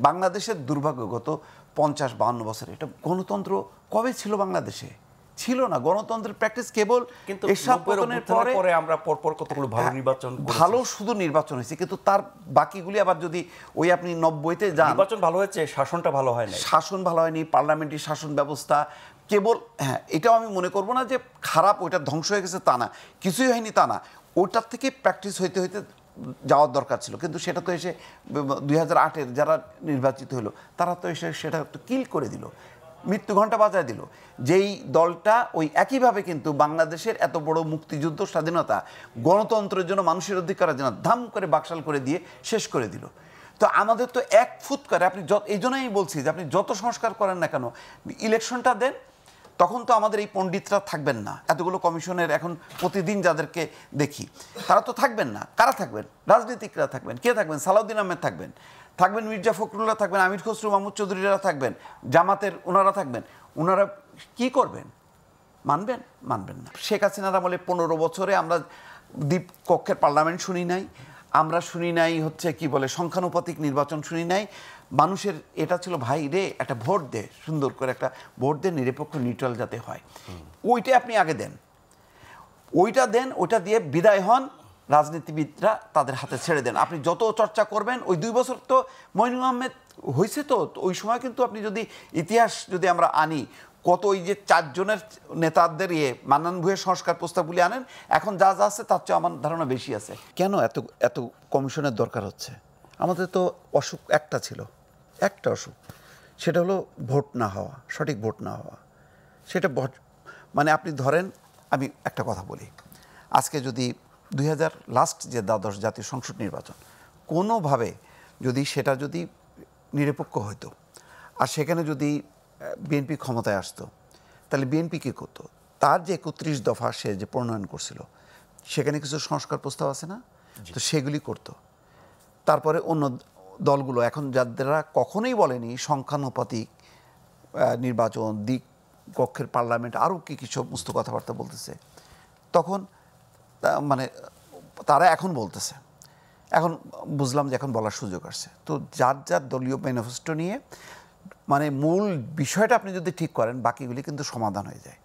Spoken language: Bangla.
বাংলাদেশের দুর্ভাগ্যগত 50-52 বছর এটা গণতন্ত্র কবে ছিল বাংলাদেশে? ছিল না। গণতন্ত্রের প্র্যাকটিস কেবল এরশাদ পতনের পরে আমরা পরপর কতগুলো ভালো নির্বাচন করেছি। ভালো শুধু নির্বাচন হয়েছে, কিন্তু তার বাকিগুলি আবার যদি ওই আপনি 90-তে যান, নির্বাচন ভালো হয়েছে, শাসনটা ভালো হয় না। শাসন ভালো হয়নি, পার্লামেন্টারি শাসন ব্যবস্থা কেবল, হ্যাঁ এটাও আমি মনে করবো না যে খারাপ, ওইটা ধ্বংস হয়ে গেছে তা না, কিছুই হয়নি তা না, ওটার থেকে প্র্যাকটিস হইতে হইতে যাওয়ার দরকার ছিল। কিন্তু সেটা তো এসে 2008-এর যারা নির্বাচিত হলো তারা তো এসে সেটা তো কিল করে দিল, মৃত্যু ঘণ্টা বাজায় দিল। যেই দলটা ওই একইভাবে কিন্তু বাংলাদেশের এত বড় মুক্তিযুদ্ধ, স্বাধীনতা, গণতন্ত্রের জন্য, মানুষের অধিকারের জন্য ধাম করে বাকশাল করে দিয়ে শেষ করে দিল। তো আমাদের তো এক ফুট করে আপনি এই জন্যই বলছি যে আপনি যত সংস্কার করেন না কেন, ইলেকশনটা দেন, তখন তো আমাদের এই পণ্ডিতরা থাকবেন না। এতগুলো কমিশনের এখন প্রতিদিন যাদেরকে দেখি তারা তো থাকবেন না। কারা থাকবেন? রাজনীতিকরা থাকবেন। কে থাকবেন? সালাউদ্দিন আহমেদ থাকবেন, মির্জা ফখরুল্লাহ থাকবেন, আমির খসরু মাহমুদ চৌধুরীরা থাকবেন, জামাতের ওনারা থাকবেন। ওনারা কি করবেন? মানবেন? মানবেন না। শেখ হাসিনার আমলে 15 বছরে আমরা দ্বীপকক্ষের পার্লামেন্ট শুনি নাই, আমরা শুনি নাই হচ্ছে কি বলে সংখ্যানুপাতিক নির্বাচন শুনি নাই। মানুষের এটা ছিল ভাই রে একটা ভোট দে, সুন্দর করে একটা ভোট দে, নিরপেক্ষ নিউট্রাল যাতে হয়, ওইটা আপনি আগে দেন, ওইটা দেন, ওইটা দিয়ে বিদায় হন। রাজনীতিবিদরা তাদের হাতে ছেড়ে দেন। আপনি যত চর্চা করবেন, ওই 2 বছর তো মইনুল আহমেদ হয়েছে, তো ওই সময় কিন্তু আপনি যদি ইতিহাস যদি আমরা আনি, কত ওই যে 4 জনের নেতাদের মান্নান ভূঁইয়ার সংস্কার প্রস্তাবগুলি আনেন, এখন যা যা আছে তার চেয়ে আমার ধারণা বেশি আছে। কেন এত এত কমিশনের দরকার হচ্ছে? আমাদের তো অসুখ একটা ছিল, একটা অসুখ, সেটা হলো ভোট না হওয়া, সঠিক ভোট না হওয়া। সেটা মানে আপনি ধরেন, আমি একটা কথা বলি, আজকে যদি 2000 লাস্ট যে দ্বাদশ জাতীয় সংসদ নির্বাচন কোনোভাবে যদি সেটা যদি নিরপেক্ষ হতো আর সেখানে যদি বিএনপি ক্ষমতায় আসতো, তাহলে বিএনপি কী করতো? তার যে 31 দফা সে যে প্রণয়ন করছিল, সেখানে কিছু সংস্কার প্রস্তাব আছে না, তো সেগুলি করতো। তারপরে অন্য দলগুলো এখন যারা কখনোই বলেনি সংখ্যানুপাতিক নির্বাচন, দ্বিকক্ষের পার্লামেন্ট, আরও কী কী সমস্ত কথাবার্তা বলতেছে, তখন মানে তারা এখন বলতেছে, এখন বুঝলাম যে এখন বলার সুযোগ আসছে। তো যার যার দলীয় ম্যানিফেস্টো নিয়ে মানে মূল বিষয়টা আপনি যদি ঠিক করেন, বাকিগুলি কিন্তু সমাধান হয়ে যায়।